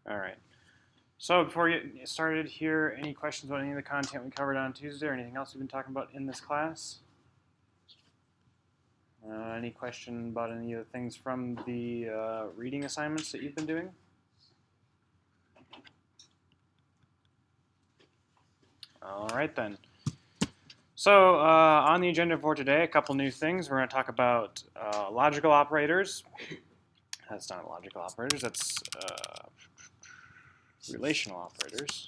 All right. So before we get started here, any questions about any of the content we covered on Tuesday or anything else we've been talking about in this class? Any question about any of the things from the reading assignments that you've been doing? All right then. So on the agenda for today, a couple new things. We're going to talk about logical operators. That's not logical operators, that's relational operators.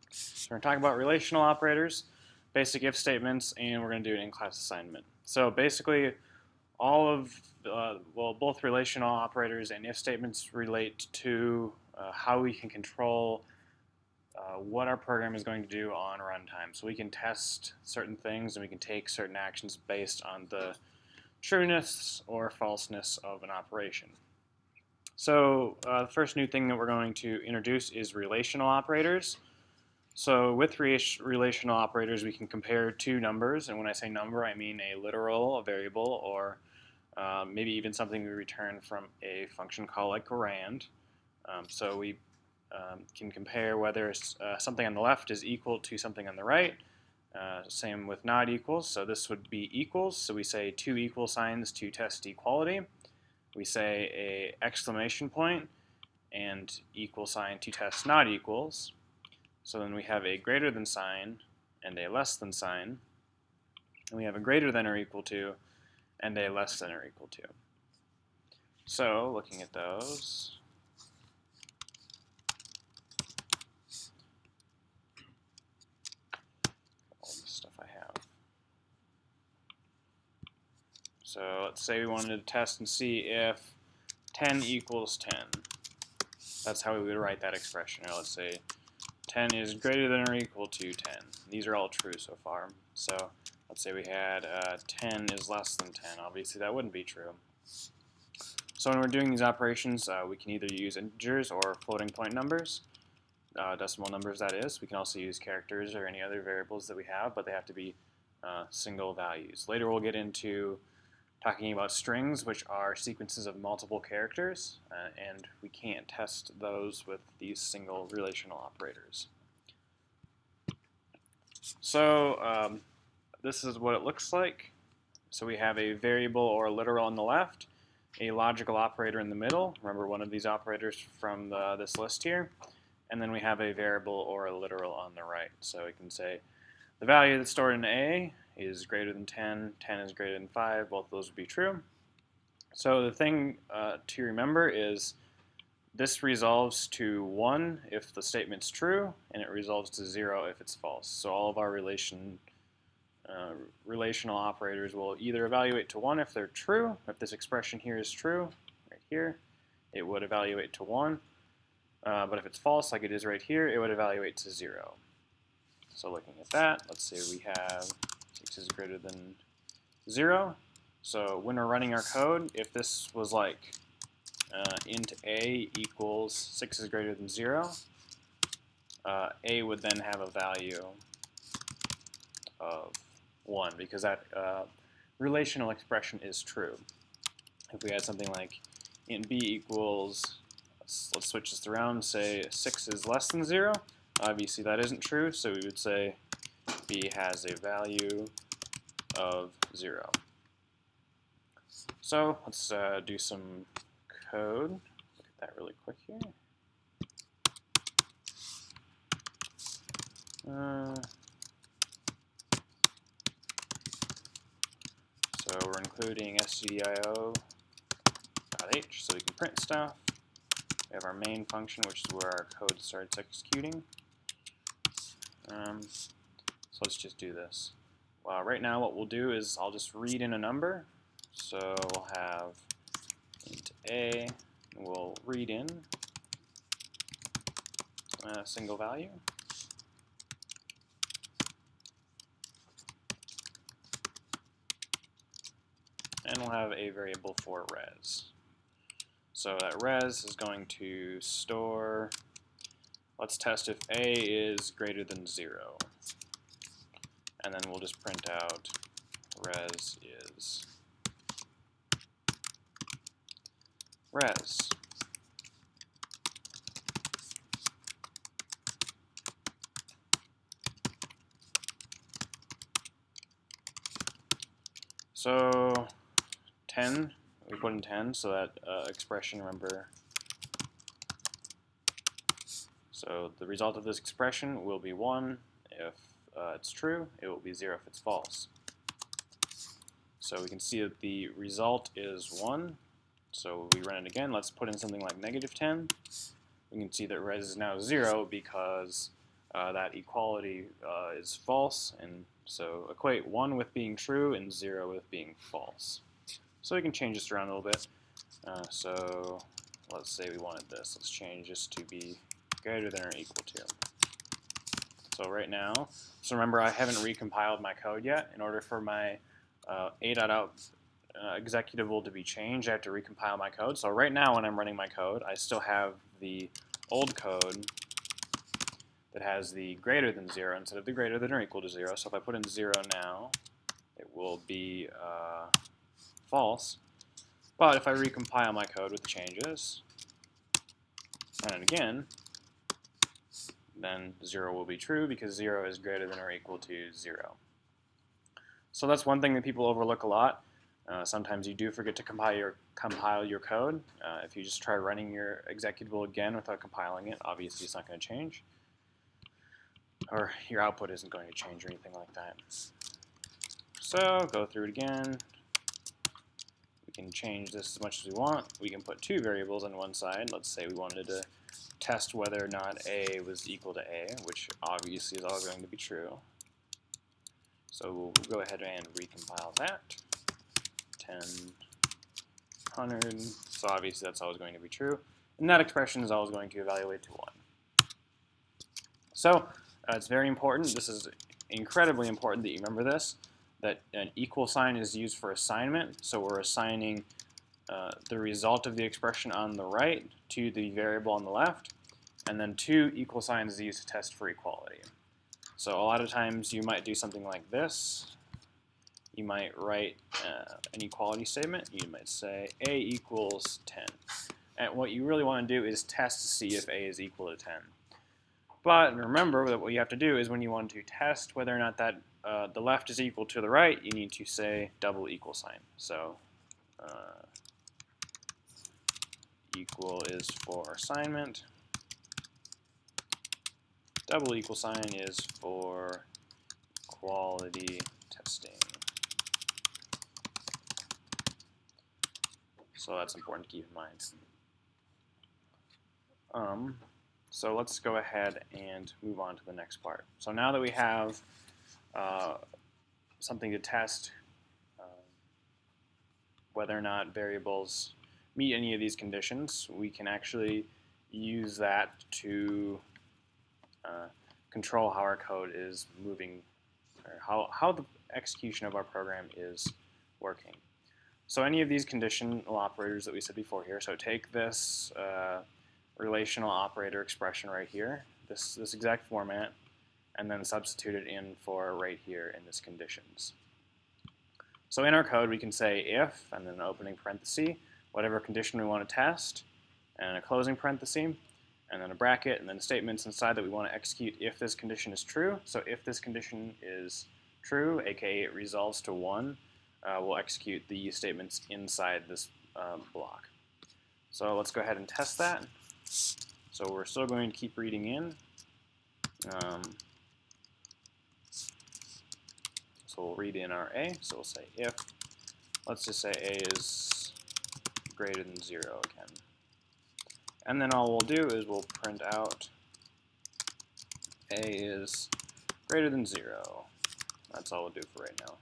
So we're going to talk about relational operators, basic if statements, and we're going to do an in-class assignment. So basically, all of, both relational operators and if statements relate to how we can control what our program is going to do on runtime. So we can test certain things and we can take certain actions based on the trueness or falseness of an operation. So the first new thing that we're going to introduce is relational operators. So with relational operators, we can compare two numbers, and when I say number, I mean a literal, a variable, or maybe even something we return from a function call like rand. So we can compare whether something on the left is equal to something on the right. Same with not equals, so this would be equals, so we say two equal signs to test equality. We say a exclamation point and equal sign to test not equals. So then we have a greater than sign and a less than sign. And we have a greater than or equal to and a less than or equal to. So looking at those, all the stuff I have. So let's say we wanted to test and see if 10 equals 10. That's how we would write that expression. Or let's say 10 is greater than or equal to 10. These are all true so far. So let's say we had 10 is less than 10. Obviously that wouldn't be true. So when we're doing these operations, we can either use integers or floating point numbers, decimal numbers that is. We can also use characters or any other variables that we have, but they have to be single values. Later we'll get into talking about strings, which are sequences of multiple characters, and we can't test those with these single relational operators. So this is what it looks like. So we have a variable or a literal on the left, a logical operator in the middle. Remember one of these operators from this list here. And then we have a variable or a literal on the right. So we can say the value that's stored in A is greater than 10, 10 is greater than 5, both of those would be true. So the thing to remember is this resolves to 1 if the statement's true, and it resolves to 0 if it's false. So all of our relational operators will either evaluate to 1 if they're true. If this expression here is true, right here, it would evaluate to 1. But if it's false, like it is right here, it would evaluate to 0. So looking at that, let's say we have 6 is greater than 0. So when we're running our code, if this was like int a equals 6 is greater than 0, a would then have a value of 1 because that relational expression is true. If we had something like int b equals, let's switch this around, say 6 is less than 0, obviously that isn't true, so we would say b has a value of 0. So let's do some code. Look at that really quick here. So we're including stdio.h so we can print stuff. We have our main function, which is where our code starts executing. So let's just do this. Well, right now what we'll do is I'll just read in a number. So we'll have int a, and we'll read in a single value. And we'll have a variable for res. So that res is going to store, let's test if a is greater than 0. And then we'll just print out res is res. So 10, we put in 10, so that expression, remember, so the result of this expression will be 1 if it's true, it will be 0 if it's false. So we can see that the result is 1, so we run it again. Let's put in something like -10. We can see that res is now 0 because that equality is false, and so equate 1 with being true and 0 with being false. So we can change this around a little bit. So let's say we wanted this. Let's change this to be greater than or equal to. So right now, so remember I haven't recompiled my code yet. In order for my a.out executable to be changed, I have to recompile my code. So right now when I'm running my code, I still have the old code that has the greater than 0 instead of the greater than or equal to 0. So if I put in 0 now, it will be false. But if I recompile my code with the changes, run it again, then 0 will be true because 0 is greater than or equal to 0. So that's one thing that people overlook a lot. Sometimes you do forget to compile your code. If you just try running your executable again without compiling it, obviously it's not going to change. Or your output isn't going to change or anything like that. So go through it again. We can change this as much as we want. We can put 2 variables on one side. Let's say we wanted to test whether or not A was equal to A, which obviously is all going to be true. So we'll go ahead and recompile that. 10, 100. So obviously that's always going to be true. And that expression is always going to evaluate to 1. So it's very important. This is incredibly important that you remember this, that an equal sign is used for assignment. So we're assigning the result of the expression on the right to the variable on the left, and then 2 equal signs is used to test for equality. So a lot of times you might do something like this. You might write an equality statement. You might say A equals 10. And what you really want to do is test to see if A is equal to 10. But remember that what you have to do is when you want to test whether or not that the left is equal to the right, you need to say double equal sign. So equal is for assignment. Double equal sign is for equality testing. So that's important to keep in mind. So let's go ahead and move on to the next part. So now that we have something to test whether or not variables meet any of these conditions, we can actually use that to control how our code is moving, or how the execution of our program is working. So any of these conditional operators that we said before here, so take this relational operator expression right here, this exact format, and then substitute it in for right here in this conditions. So in our code we can say if, and then an opening parenthesis, whatever condition we want to test, and a closing parenthesis, and then a bracket, and then statements inside that we want to execute if this condition is true. So if this condition is true, aka it resolves to 1, we'll execute the statements inside this block. So let's go ahead and test that. So we're still going to keep reading in. So we'll read in our A. So we'll say if, let's just say A is greater than 0 again. And then all we'll do is we'll print out A is greater than 0. That's all we'll do for right now.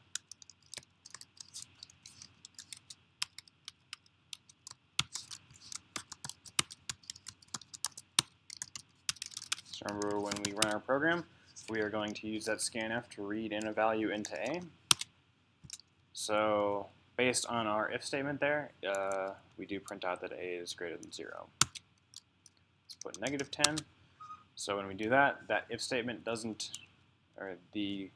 So remember, when we run our program, we are going to use that scanf to read in a value into A. So based on our if statement there, we do print out that A is greater than 0. Let's put -10. So when we do that, that if statement doesn't, or the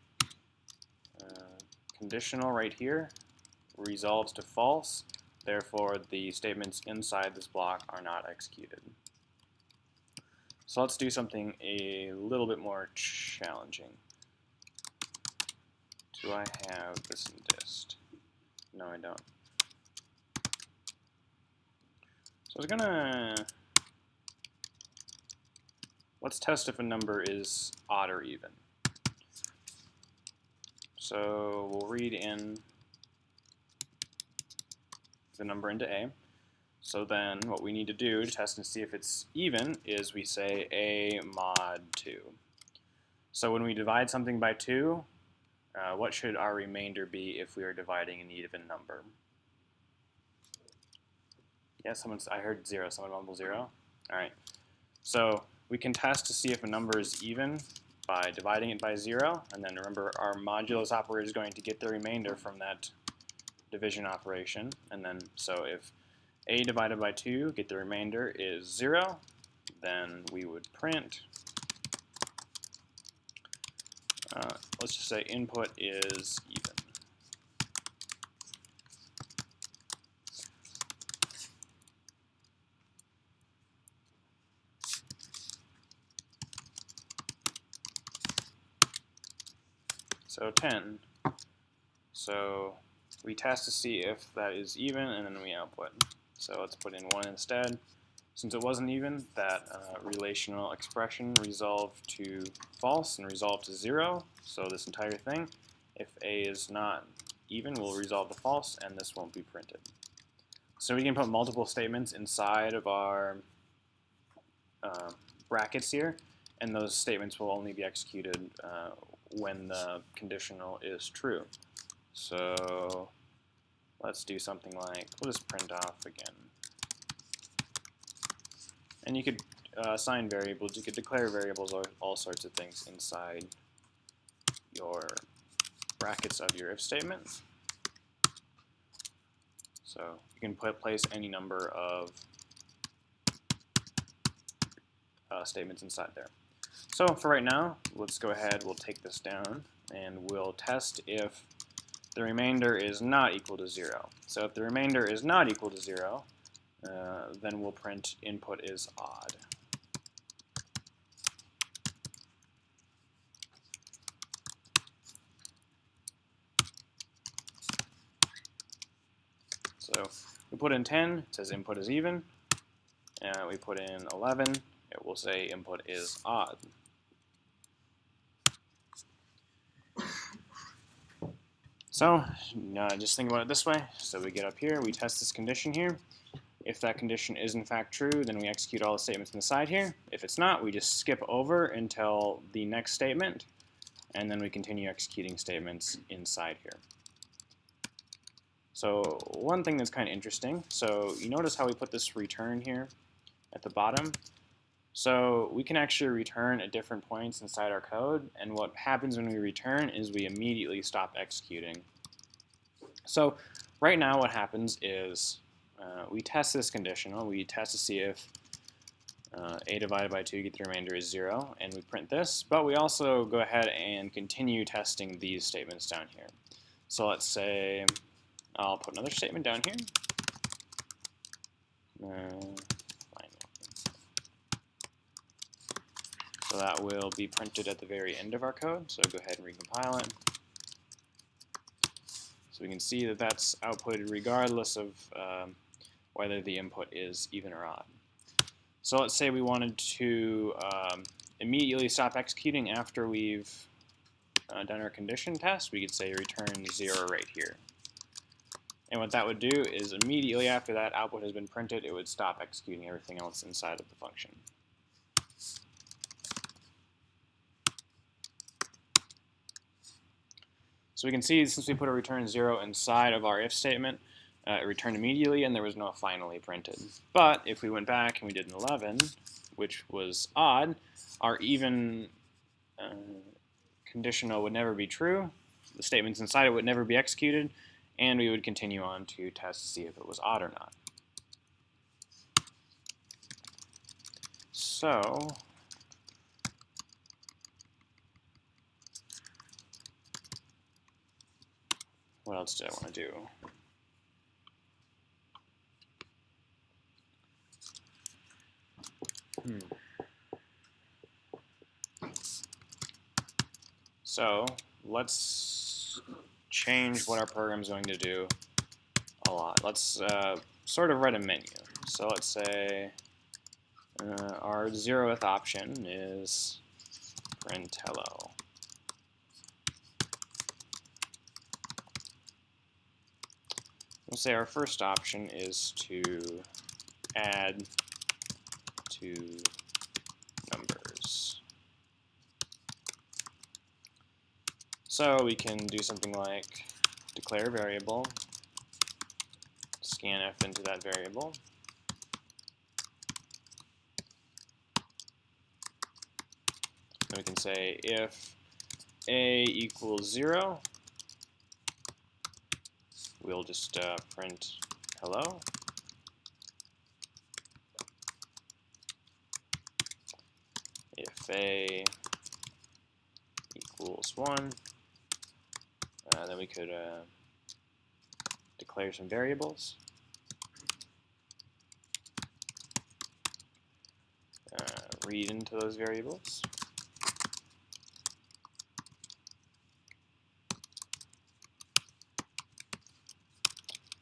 conditional right here resolves to false. Therefore, the statements inside this block are not executed. So let's do something a little bit more challenging. Do I have this in dist? No, I don't. So I was gonna, let's test if a number is odd or even. So we'll read in the number into A. So then what we need to do to test and see if it's even is we say A mod 2. So when we divide something by 2, what should our remainder be if we are dividing an even number? Yeah, I heard 0. Someone mumble 0? All right. So we can test to see if a number is even by dividing it by 0. And then remember, our modulus operator is going to get the remainder from that division operation. And then, so if A divided by 2, get the remainder, is 0, then we would print, let's just say input is even. So 10. So we test to see if that is even, and then we output. So let's put in 1 instead. Since it wasn't even, that relational expression resolved to false and resolved to 0. So this entire thing, if A is not even, will resolve to false, and this won't be printed. So we can put multiple statements inside of our brackets here, and those statements will only be executed when the conditional is true. So let's do something like, we'll just print off again. And you could assign variables, you could declare variables or all sorts of things inside your brackets of your if statement. So you can place any number of statements inside there. So for right now, let's go ahead, we'll take this down, and we'll test if the remainder is not equal to 0. So if the remainder is not equal to 0, then we'll print input is odd. So we put in 10, it says input is even. We put in 11, it will say input is odd. So just think about it this way. So we get up here, we test this condition here. If that condition is in fact true, then we execute all the statements on the side here. If it's not, we just skip over until the next statement, and then we continue executing statements inside here. So one thing that's kind of interesting, so you notice how we put this return here at the bottom? So we can actually return at different points inside our code, and what happens when we return is we immediately stop executing. So right now what happens is we test this conditional. We test to see if A divided by 2 get the remainder is 0, and we print this, but we also go ahead and continue testing these statements down here. So let's say I'll put another statement down here. So that will be printed at the very end of our code. So go ahead and recompile it. So we can see that that's outputted regardless of whether the input is even or odd. So let's say we wanted to immediately stop executing after we've done our condition test. We could say return 0 right here. And what that would do is immediately after that output has been printed, it would stop executing everything else inside of the function. So we can see since we put a return 0 inside of our if statement, it returned immediately and there was no finally printed. But if we went back and we did an 11, which was odd, our even conditional would never be true, the statements inside it would never be executed, and we would continue on to test to see if it was odd or not. So what else did I want to do? So let's change what our program is going to do a lot. Let's sort of write a menu. So let's say our 0th option is print hello. We'll say our first option is to add two numbers. So we can do something like declare a variable, scanf into that variable, and we can say if a equals 0, we'll just print hello. If a equals 1, then we could declare some variables. Read into those variables.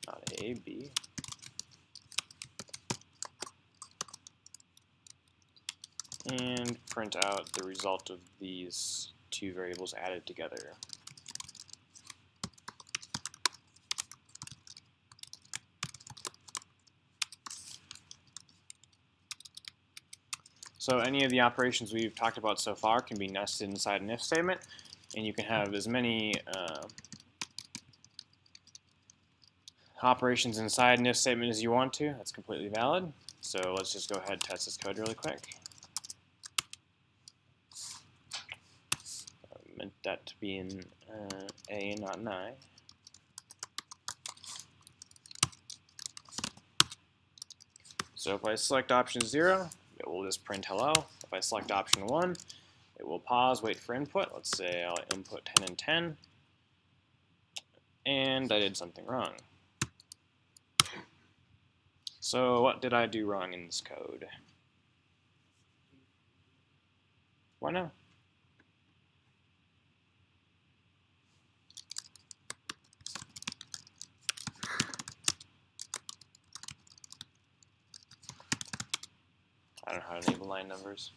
Not A, B. And print out the result of these two variables added together. So any of the operations we've talked about so far can be nested inside an if statement, and you can have as many operations inside an if statement as you want to. That's completely valid. So let's just go ahead and test this code really quick. I meant that to be in A and not an I. So if I select option 0, it will just print hello. If I select option 1, it will pause, wait for input. Let's say I'll input 10 and 10. And I did something wrong. So what did I do wrong in this code? Why no? I don't know how to enable line numbers.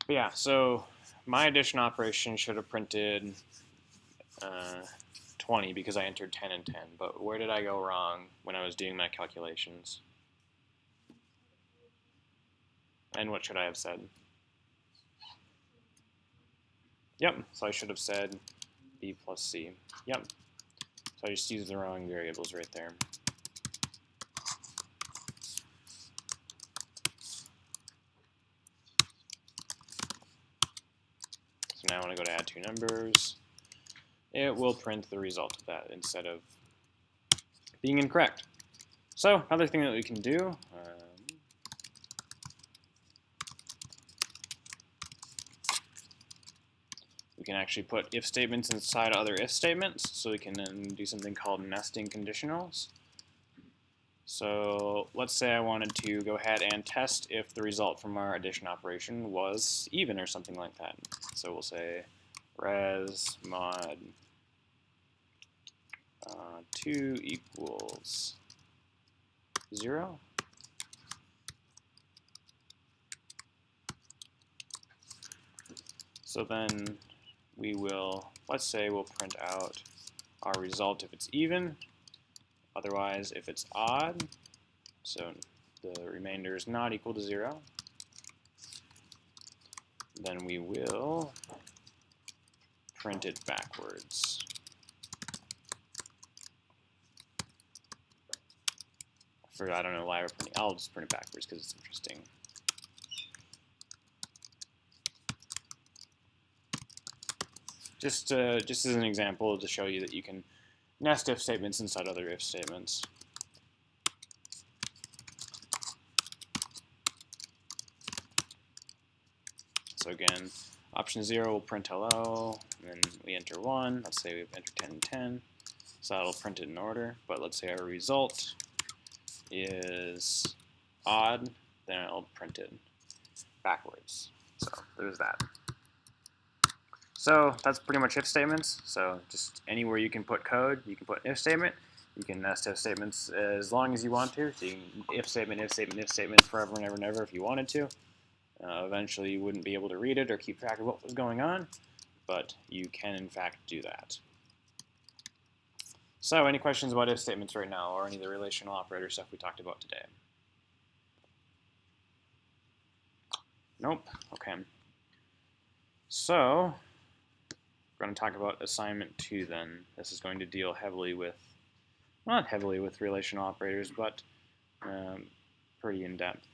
But yeah, so my addition operation should have printed 20 because I entered 10 and 10. But where did I go wrong when I was doing my calculations? And what should I have said? Yep, so I should have said B plus C. Yep, so I just used the wrong variables right there. So now when I go to add two numbers, it will print the result of that instead of being incorrect. So another thing that we can do, we can actually put if statements inside other if statements, so we can then do something called nesting conditionals. So let's say I wanted to go ahead and test if the result from our addition operation was even or something like that. So we'll say res mod 2 equals 0. So then we will, let's say we'll print out our result if it's even, otherwise if it's odd, so the remainder is not equal to 0, then we will print it backwards. I don't know why we're printing, I'll just print it backwards because it's interesting. Just as an example to show you that you can nest if statements inside other if statements. So again, option 0 will print hello, and then we enter 1. Let's say we've entered 10 and 10. So that'll print it in order. But let's say our result is odd, then it'll print it backwards. So there's that. So that's pretty much if statements. So just anywhere you can put code, you can put an if statement. You can nest if statements as long as you want to. So you can if statement, if statement, if statement forever and ever and ever if you wanted to. Eventually you wouldn't be able to read it or keep track of what was going on, but you can in fact do that. So any questions about if statements right now, or any of the relational operator stuff we talked about today? Nope. Okay. So we're going to talk about assignment 2 then. This is going to deal heavily with, not heavily with relational operators, but pretty in-depth.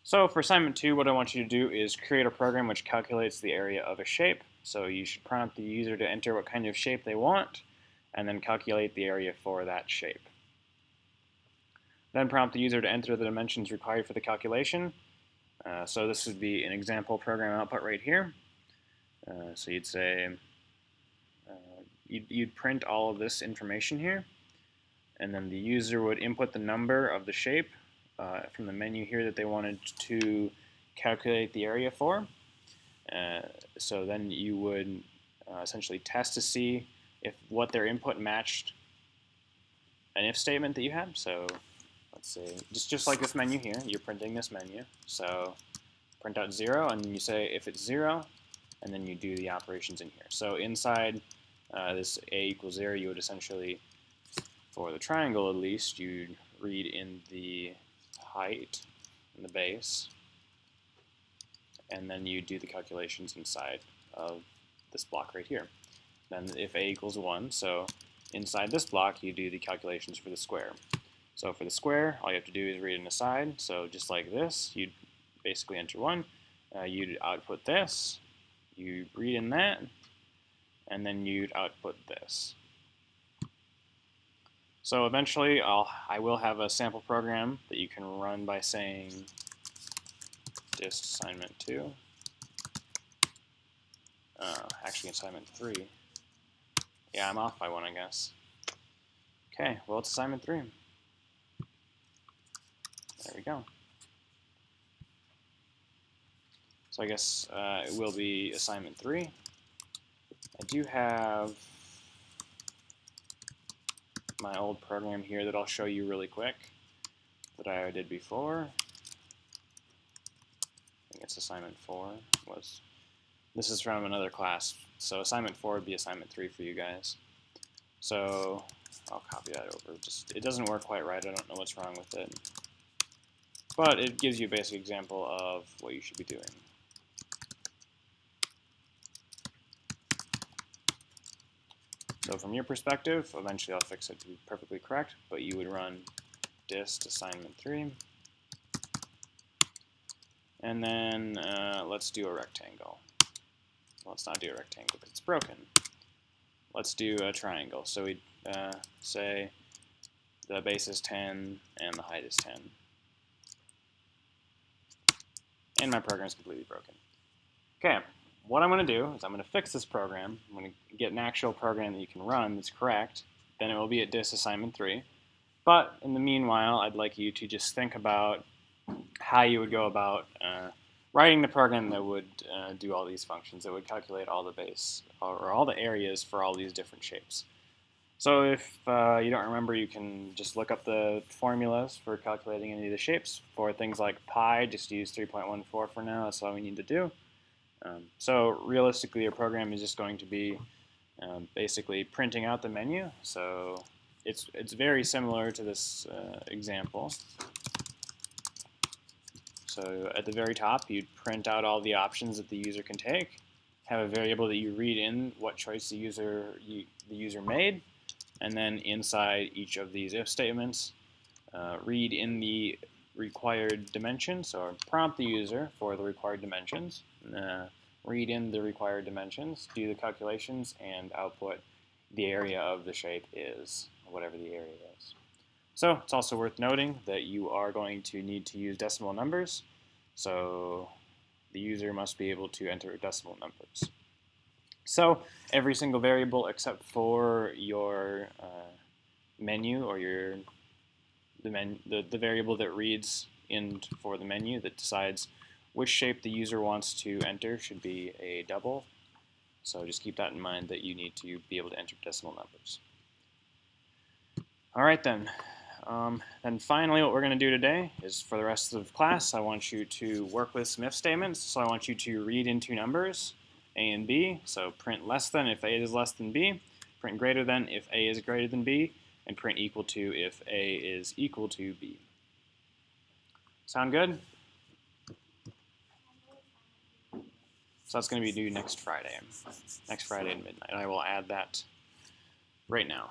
So for assignment 2, what I want you to do is create a program which calculates the area of a shape. So you should prompt the user to enter what kind of shape they want, and then calculate the area for that shape. Then prompt the user to enter the dimensions required for the calculation. So this would be an example program output right here. So you'd say, you'd print all of this information here, and then the user would input the number of the shape from the menu here that they wanted to calculate the area for. So then you would essentially test to see if what their input matched an if statement that you had. So let's say, just like this menu here, you're printing this menu. So print out 0, and you say if it's 0, and then you do the operations in here. So inside this a equals 0, you would essentially, for the triangle at least, you'd read in the height and the base, and then you do the calculations inside of this block right here. Then if a equals 1, so inside this block you do the calculations for the square. So for the square, all you have to do is read an aside. So just like this, you'd basically enter 1, you'd output this, you read in that, and then you'd output this. So eventually I will have a sample program that you can run by saying dist assignment 2. Actually assignment 3. Yeah, I'm off by 1, I guess. Okay, well, it's assignment 3. There we go. So I guess it will be assignment 3. I do have my old program here that I'll show you really quick that I did before. I think it's assignment 4. This is from another class. So assignment 4 would be assignment 3 for you guys. So I'll copy that over. It doesn't work quite right. I don't know what's wrong with it. But it gives you a basic example of what you should be doing. So from your perspective, eventually I'll fix it to be perfectly correct, but you would run dist assignment 3. And then let's do a rectangle. Well, let's not do a rectangle because it's broken. Let's do a triangle. So we say the base is 10 and the height is 10. And my program is completely broken. Okay, what I'm going to do is I'm going to fix this program. I'm going to get an actual program that you can run that's correct. Then it will be at dist assignment 3. But in the meanwhile, I'd like you to just think about how you would go about writing the program that would do all these functions, that would calculate all the base, or all the areas for all these different shapes. So if you don't remember, you can just look up the formulas for calculating any of the shapes. For things like pi, just use 3.14 for now. That's all we need to do. So realistically, your program is just going to be basically printing out the menu. So it's very similar to this example. So at the very top, you'd print out all the options that the user can take, have a variable that you read in what choice the user made, and then inside each of these if statements, read in the required dimensions, or prompt the user for the required dimensions, read in the required dimensions, do the calculations, and output the area of the shape is, whatever the area is. So it's also worth noting that you are going to need to use decimal numbers, so the user must be able to enter decimal numbers. So every single variable except for your menu, or the variable that reads in for the menu that decides which shape the user wants to enter, should be a double. So just keep that in mind, that you need to be able to enter decimal numbers. All right then. Then finally what we're going to do today is for the rest of class, I want you to work with some if statements. So I want you to read in two numbers, A and B. So print less than if A is less than B, print greater than if A is greater than B, and print equal to if A is equal to B. Sound good? So that's going to be due next Friday at midnight. I will add that right now.